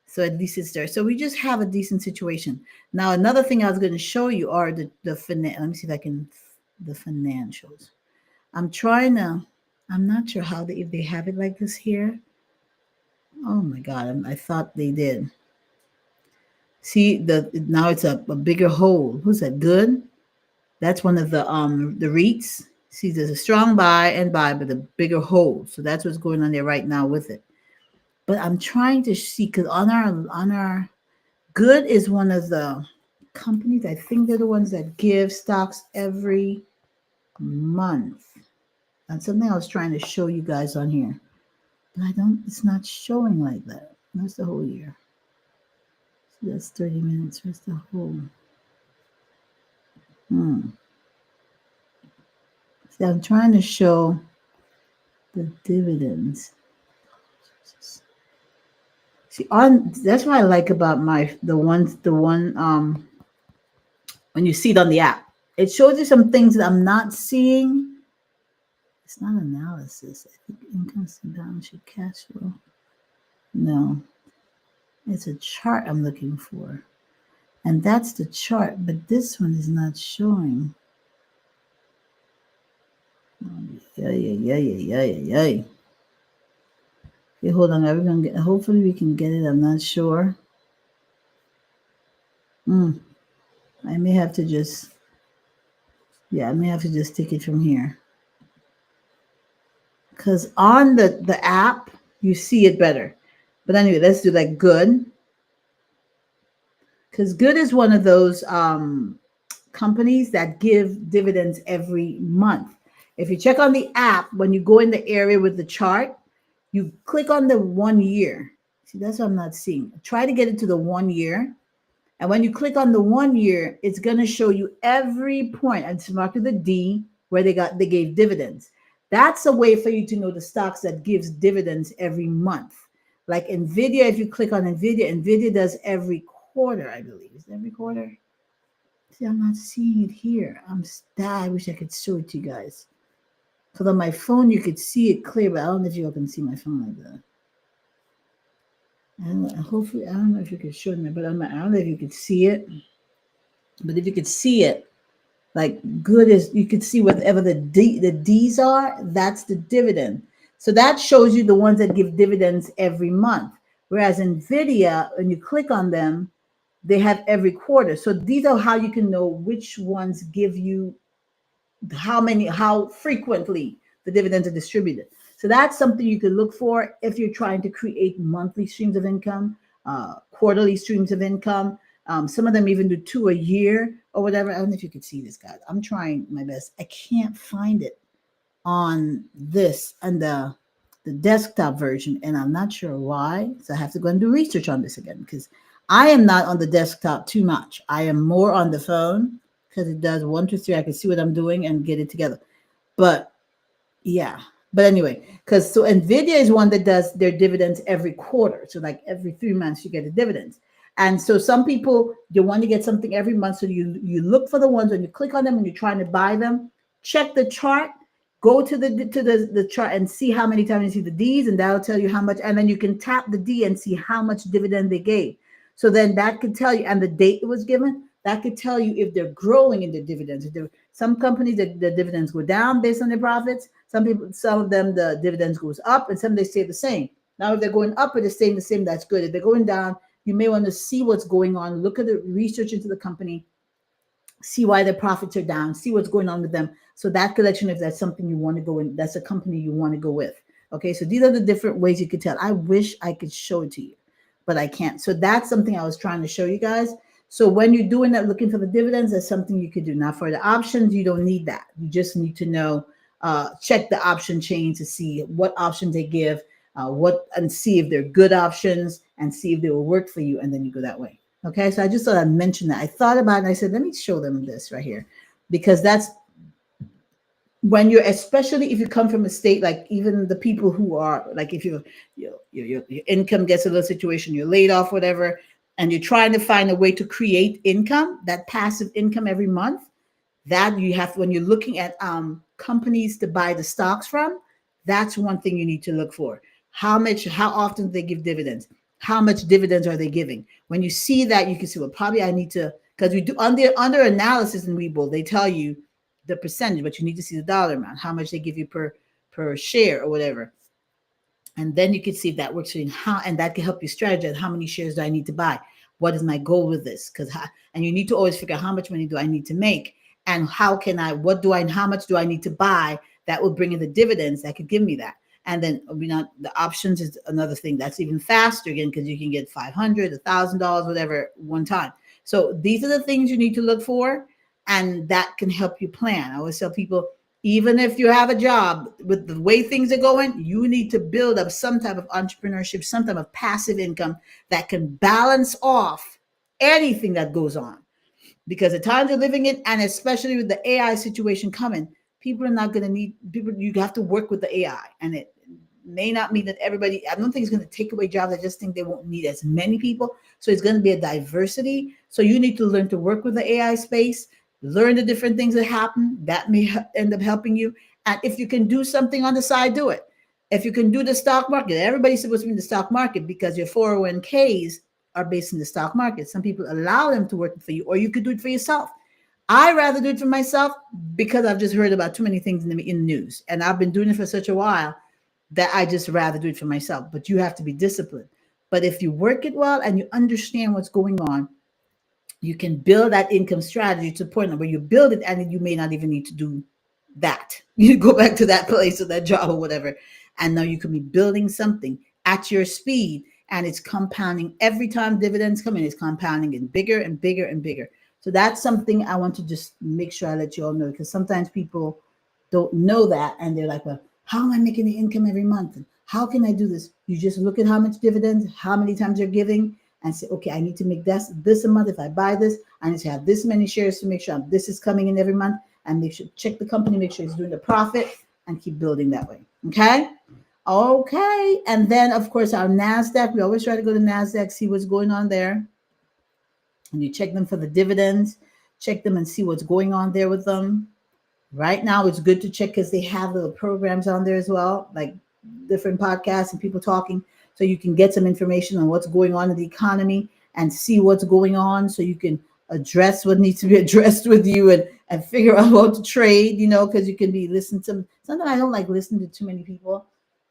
[SPEAKER 1] So at least it's there. So we just have a decent situation. Now, another thing I was going to show you are the let me see if I can, the financials. I'm trying to, I'm not sure how if they have it like this here. Oh my God, I thought they did. See, now it's a bigger hole. Who's that? Good. That's one of the REITs. See, there's a strong buy and buy, but a bigger hole. So that's what's going on there right now with it. But I'm trying to see because on our Good is one of the companies. I think they're the ones that give stocks every month. That's something I was trying to show you guys on here. But it's not showing like that. That's the whole year. So that's 30 minutes. Where's the whole? See, I'm trying to show the dividends. See, that's what I like about the one when you see it on the app. It shows you some things that I'm not seeing. It's not analysis. I think income balance sheet, cash flow. No, it's a chart I'm looking for, and that's the chart. But this one is not showing. Yeah. Okay, hold on. Are we gonna get? Hopefully, we can get it. I'm not sure. I may have to just. Yeah, I may have to just take it from here. Because on the app, you see it better. But anyway, let's do like Good. Because Good is one of those companies that give dividends every month. If you check on the app, when you go in the area with the chart, you click on the 1 year. See, that's what I'm not seeing. Try to get it to the 1 year. And when you click on the 1 year, it's going to show you every point, and it's marked with a D where they gave dividends. That's a way for you to know the stocks that gives dividends every month. Like Nvidia, if you click on Nvidia, Nvidia does every quarter, I believe. Is it every quarter? See, I'm not seeing it here. I wish I could show it to you guys. Because on my phone you could see it clear, but I don't know if you all can see my phone like that. And hopefully, I don't know if you could show me, but I don't know if you could see it. But if you could see it, like good as you could see whatever the D's are, that's the dividend. So that shows you the ones that give dividends every month. Whereas Nvidia, when you click on them, they have every quarter. So these are how you can know which ones give you how frequently the dividends are distributed. So that's something you could look for if you're trying to create monthly streams of income, quarterly streams of income. Some of them even do two a year or whatever. I don't know if you could see this, guys. I'm trying my best. I can't find it on this and the desktop version, and I'm not sure why. So I have to go and do research on this again because I am not on the desktop too much. I am more on the phone because it does one, two, three. I can see what I'm doing and get it together. But yeah. But anyway, because so Nvidia is one that does their dividends every quarter. So like every 3 months you get the dividends. And so some people you want to get something every month. So you look for the ones when you click on them and you're trying to buy them, check the chart, go to the chart and see how many times you see the D's, and that'll tell you how much. And then you can tap the D and see how much dividend they gave. So then that could tell you, and the date it was given, that could tell you if they're growing in their dividends. Some companies the dividends go down based on their profits. Some of them the dividends goes up, and some they stay the same. Now, if they're going up or they're staying the same, that's good. If they're going down, you may want to see what's going on. Look at the research into the company, see why their profits are down, see what's going on with them. So that could let you know if that's something you want to go in, that's a company you want to go with. Okay, so these are the different ways you could tell. I wish I could show it to you, but I can't. So that's something I was trying to show you guys. So when you're doing that, looking for the dividends, that's something you could do. Now for the options, you don't need that. You just need to know, check the option chain to see what options they give, and see if they're good options and see if they will work for you, and then you go that way. Okay, so I just thought I'd mention that. I thought about it and I said, let me show them this right here, because that's when you're, especially if you come from a state like even the people who are like, if your income gets a little situation, you're laid off, whatever, and you're trying to find a way to create income, that passive income every month, that you have when you're looking at companies to buy the stocks from, that's one thing you need to look for. How often do they give dividends? How much dividends are they giving? When you see that, you can see, well, probably I need to, because we do under analysis in Webull, they tell you the percentage, but you need to see the dollar amount, how much they give you per share or whatever. And then you can see if that works for you, and that can help you strategize. How many shares do I need to buy? What is my goal with this? And you need to always figure out how much money do I need to make, and how much do I need to buy that will bring in the dividends that could give me that. And then the options is another thing that's even faster again, because you can get $500, $1,000, whatever, one time. So these are the things you need to look for, and that can help you plan. I always tell people, even if you have a job, with the way things are going, you need to build up some type of entrepreneurship, some type of passive income that can balance off anything that goes on. Because the times we're living in, and especially with the AI situation coming, people are not going to need people. You have to work with the AI, and it may not mean that everybody, I don't think it's going to take away jobs. I just think they won't need as many people. So it's going to be a diversity. So you need to learn to work with the AI space, learn the different things that happen that may end up helping you. And if you can do something on the side, do it. If you can do the stock market, everybody's supposed to be in the stock market because your 401ks are based in the stock market. Some people allow them to work for you, or you could do it for yourself. I rather do it for myself because I've just heard about too many things in the news, and I've been doing it for such a while that I just rather do it for myself. But you have to be disciplined. But if you work it well and you understand what's going on, you can build that income strategy to the point where you build it, and you may not even need to do that. You go back to that place or that job or whatever, and now you can be building something at your speed, and it's compounding every time dividends come in. It's compounding in bigger and bigger and bigger. So that's something I want to just make sure I let you all know, because sometimes people don't know that, and they're like, well, how am I making the income every month? And how can I do this? You just look at how much dividends, how many times you're giving, and say, okay, I need to make this a month. If I buy this, I need to have this many shares to make sure this is coming in every month, and make sure check the company, make sure it's doing the profit, and keep building that way. Okay. Okay. And then of course our NASDAQ, we always try to go to NASDAQ, see what's going on there. And you check them for the dividends, check them and see what's going on there with them. Right now, it's good to check because they have little programs on there as well, like different podcasts and people talking. So you can get some information on what's going on in the economy and see what's going on so you can address what needs to be addressed with you and figure out how to trade, because you can be listening to. Sometimes I don't like listening to too many people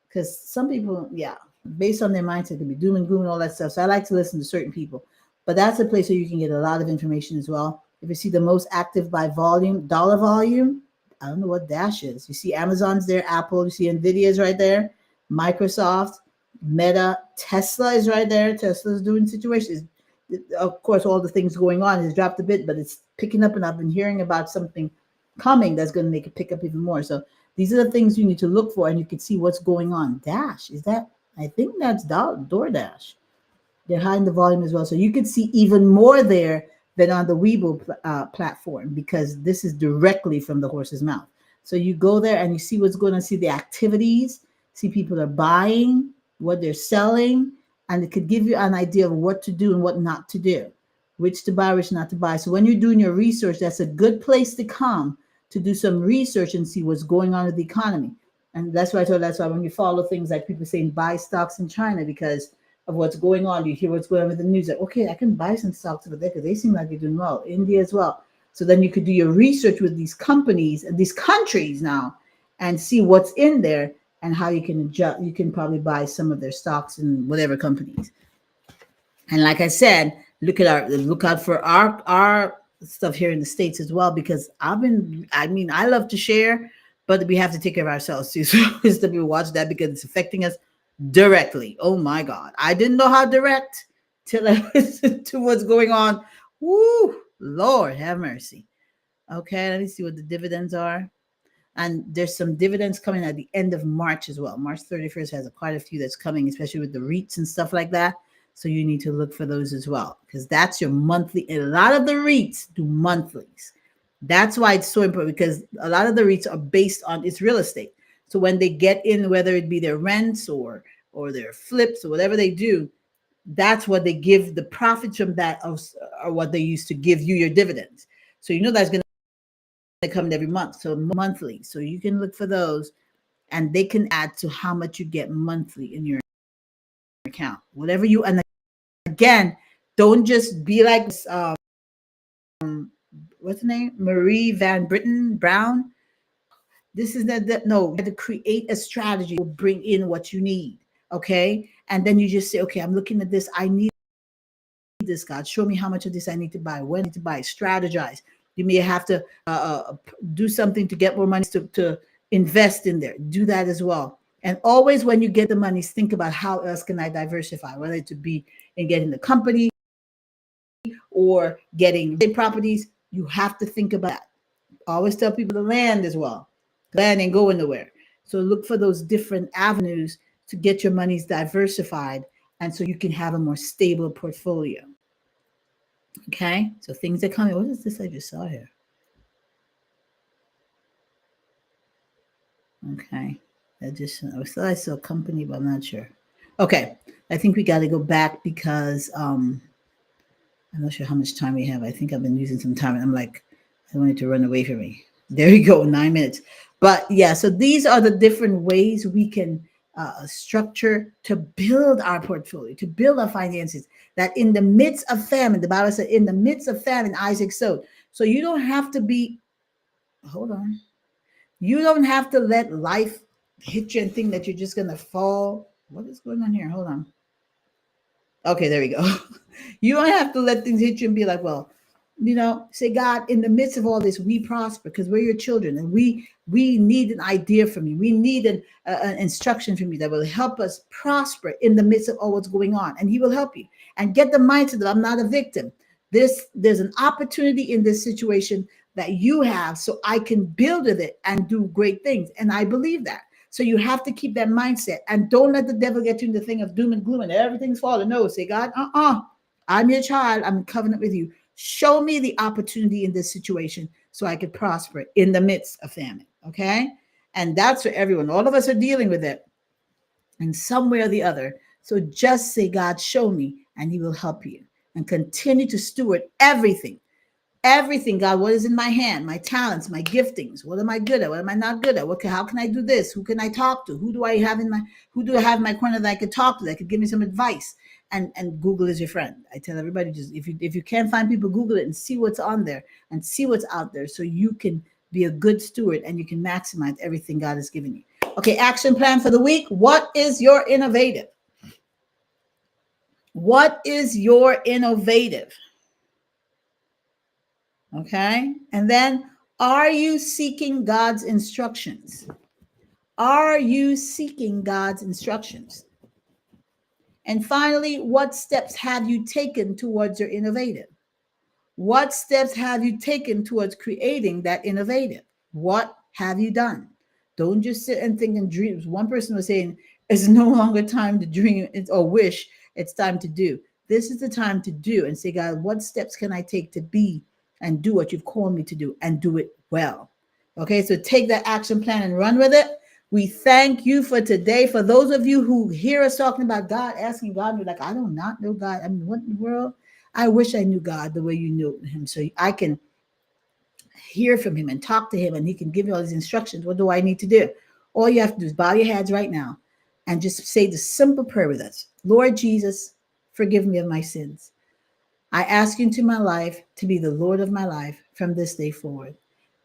[SPEAKER 1] because some people, yeah, based on their mindset, can be doom and gloom and all that stuff. So I like to listen to certain people. But that's a place where you can get a lot of information as well. If you see the most active by volume, dollar volume, I don't know what Dash is. You see Amazon's there, Apple, you see Nvidia's right there, Microsoft, Meta, Tesla is right there. Tesla's doing situations. Of course, all the things going on has dropped a bit, but it's picking up, and I've been hearing about something coming that's going to make it pick up even more. So these are the things you need to look for, and you can see what's going on. Dash, is that? I think that's DoorDash. They're high in the volume as well. So you can see even more there than on the Weibo platform because this is directly from the horse's mouth. So you go there and you see what's going on, see the activities, see people are buying, what they're selling, and it could give you an idea of what to do and what not to do, which to buy, which not to buy. So when you're doing your research, that's a good place to come to do some research and see what's going on with the economy. And that's why when you follow things like people saying buy stocks in China because of what's going on. You hear what's going on with the news. Like, okay, I can buy some stocks over there because they seem like they're doing well. India as well. So then you could do your research with these companies and these countries now and see what's in there and how you can adjust. You can probably buy some of their stocks in whatever companies. And like I said, look out for our stuff here in the States as well, because I love to share, but we have to take care of ourselves too. So it's to be watch that because it's affecting us directly. Oh my God. I didn't know how direct till I listened to what's going on. Woo, Lord have mercy. Okay, let me see what the dividends are. And there's some dividends coming at the end of March as well. March 31st has quite a few that's coming, especially with the REITs and stuff like that. So you need to look for those as well, because that's your monthly. A lot of the REITs do monthlies. That's why it's so important, because a lot of the REITs are based on its real estate. So when they get in, whether it be their rents or their flips or whatever they do, that's what they give the profits from that are what they use to give you your dividends. So that's going to come every month. So monthly. So you can look for those, and they can add to how much you get monthly in your account. Whatever you, and again, don't just be like what's the name? Marie Van Britten Brown. This is no, you have to create a strategy to bring in what you need. Okay. And then you just say, okay, I'm looking at this. I need this, God. Show me how much of this I need to buy, when I need to buy, strategize. You may have to do something to get more money to invest in there. Do that as well. And always when you get the money, think about how else can I diversify, whether it to be in getting the company or getting properties. You have to think about that. Always tell people the land as well. Land ain't going nowhere. So look for those different avenues to get your monies diversified, and so you can have a more stable portfolio. Okay, so things are coming. What is this I just saw here? Okay, I saw company, but I'm not sure. Okay, I think we got to go back because I'm not sure how much time we have. I think I've been using some time, and I'm like, I don't want it to run away from me. There you go, 9 minutes. But yeah, so these are the different ways we can structure to build our portfolio, to build our finances. That in the midst of famine, the Bible said, in the midst of famine, Isaac sowed. So you don't have to be, hold on. You don't have to let life hit you and think that you're just going to fall. What is going on here? Hold on. Okay, there we go. You don't have to let things hit you and be like, well, say, God, in the midst of all this, we prosper because we're your children, and we need an idea from you. We need an instruction from you that will help us prosper in the midst of all what's going on, and he will help you. And get the mindset that I'm not a victim. There's an opportunity in this situation that you have, so I can build with it and do great things. And I believe that. So you have to keep that mindset, and don't let the devil get you in the thing of doom and gloom and everything's falling. No, say, God, I'm your child. I'm in covenant with you. Show me the opportunity in this situation so I could prosper in the midst of famine. Okay. And that's for everyone. All of us are dealing with it in some way or the other. So just say, God, show me, and he will help you. And continue to steward everything. God, what is in my hand, my talents, my giftings? What am I good at? What am I not good at? How can I do this? Who can I talk to? Who do I have in my corner that I could talk to, that could give me some advice? And Google is your friend. I tell everybody, just if you can't find people, Google it and see what's on there and see what's out there, so you can be a good steward and you can maximize everything God has given you. Okay, action plan for the week. What is your innovative? What is your innovative? Okay. And then, are you seeking God's instructions? Are you seeking God's instructions? And finally, what steps have you taken towards your innovative? What steps have you taken towards creating that innovative? What have you done? Don't just sit and think and dream. One person was saying, it's no longer time to dream or wish, it's time to do. This is the time to do and say, God, what steps can I take to be and do what you've called me to do and do it well? Okay, so take that action plan and run with it. We thank you for today. For those of you who hear us talking about God, asking God, you're like, I do not know God. I mean, what in the world? I wish I knew God the way you knew him, so I can hear from him and talk to him and he can give you all these instructions. What do I need to do? All you have to do is bow your heads right now and just say the simple prayer with us. Lord Jesus, forgive me of my sins. I ask you into my life to be the Lord of my life from this day forward.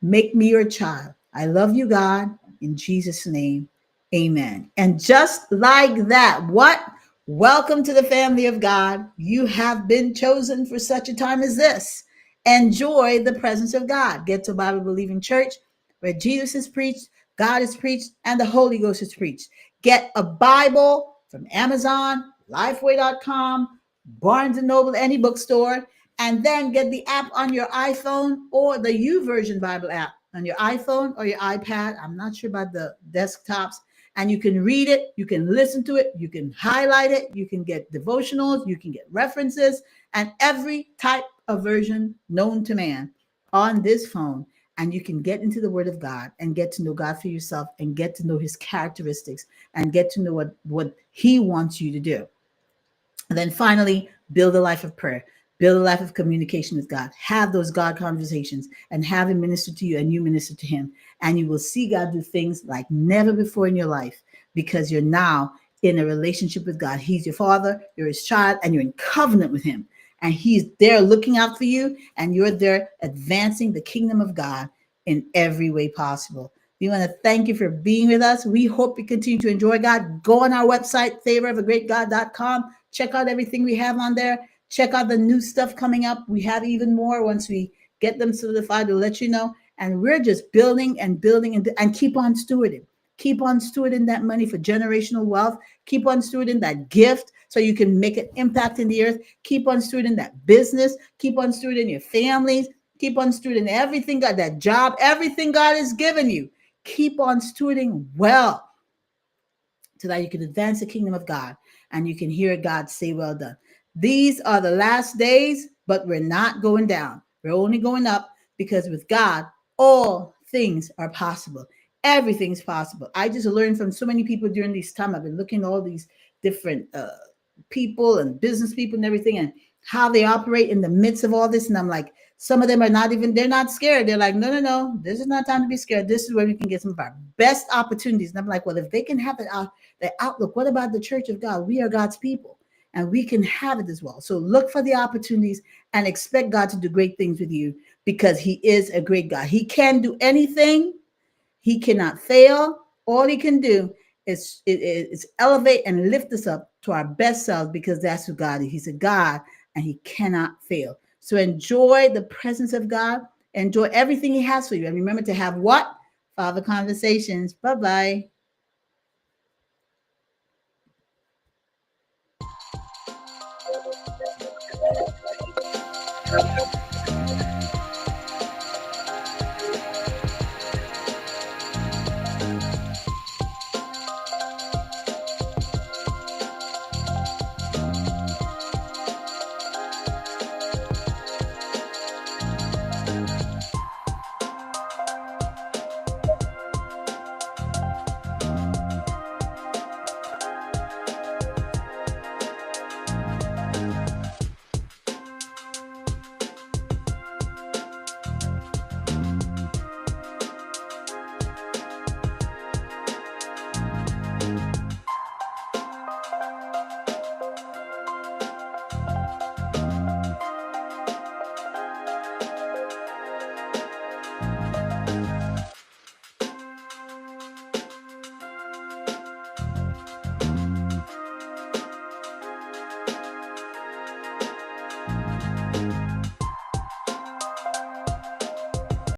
[SPEAKER 1] Make me your child. I love you, God. In Jesus' name, amen. And just like that, what? Welcome to the family of God. You have been chosen for such a time as this. Enjoy the presence of God. Get to a Bible believing church where Jesus is preached, God is preached, and the Holy Ghost is preached. Get a Bible from Amazon, Lifeway.com, Barnes and Noble, any bookstore, and then get the app on your iPhone or the YouVersion Bible app on your iPhone or your iPad. I'm not sure about the desktops. And you can read it, you can listen to it, you can highlight it, you can get devotionals, you can get references, and every type of version known to man on this phone. And you can get into the Word of God and get to know God for yourself and get to know his characteristics and get to know what he wants you to do. And then finally, build a life of prayer, build a life of communication with God, have those God conversations and have him minister to you and you minister to him. And you will see God do things like never before in your life because you're now in a relationship with God. He's your father, you're his child, and you're in covenant with him. And he's there looking out for you, and you're there advancing the kingdom of God in every way possible. We want to thank you for being with us. We hope you continue to enjoy God. Go on our website, favorofagreatgod.com. Check out everything we have on there. Check out the new stuff coming up. We have even more once we get them solidified. We'll let you know. And we're just building and building and keep on stewarding. Keep on stewarding that money for generational wealth. Keep on stewarding that gift so you can make an impact in the earth. Keep on stewarding that business. Keep on stewarding your families. Keep on stewarding everything God, that job, everything God has given you. Keep on stewarding well so that you can advance the kingdom of God and you can hear God say, well done. These are the last days, but we're not going down. We're only going up because with God, all things are possible. Everything's possible. I just learned from so many people during this time. I've been looking at all these different people and business people and everything and how they operate in the midst of all this. And I'm like, some of them are not even, they're not scared. They're like, no, no, no, this is not time to be scared. This is where we can get some of our best opportunities. And I'm like, well, if they can have the outlook, what about the church of God? We are God's people and we can have it as well. So look for the opportunities and expect God to do great things with you because he is a great God. He can do anything. He cannot fail. All he can do is elevate and lift us up to our best selves because that's who God is. He's a God and he cannot fail. So enjoy the presence of God. Enjoy everything he has for you. And remember to have what? Father conversations. Bye-bye.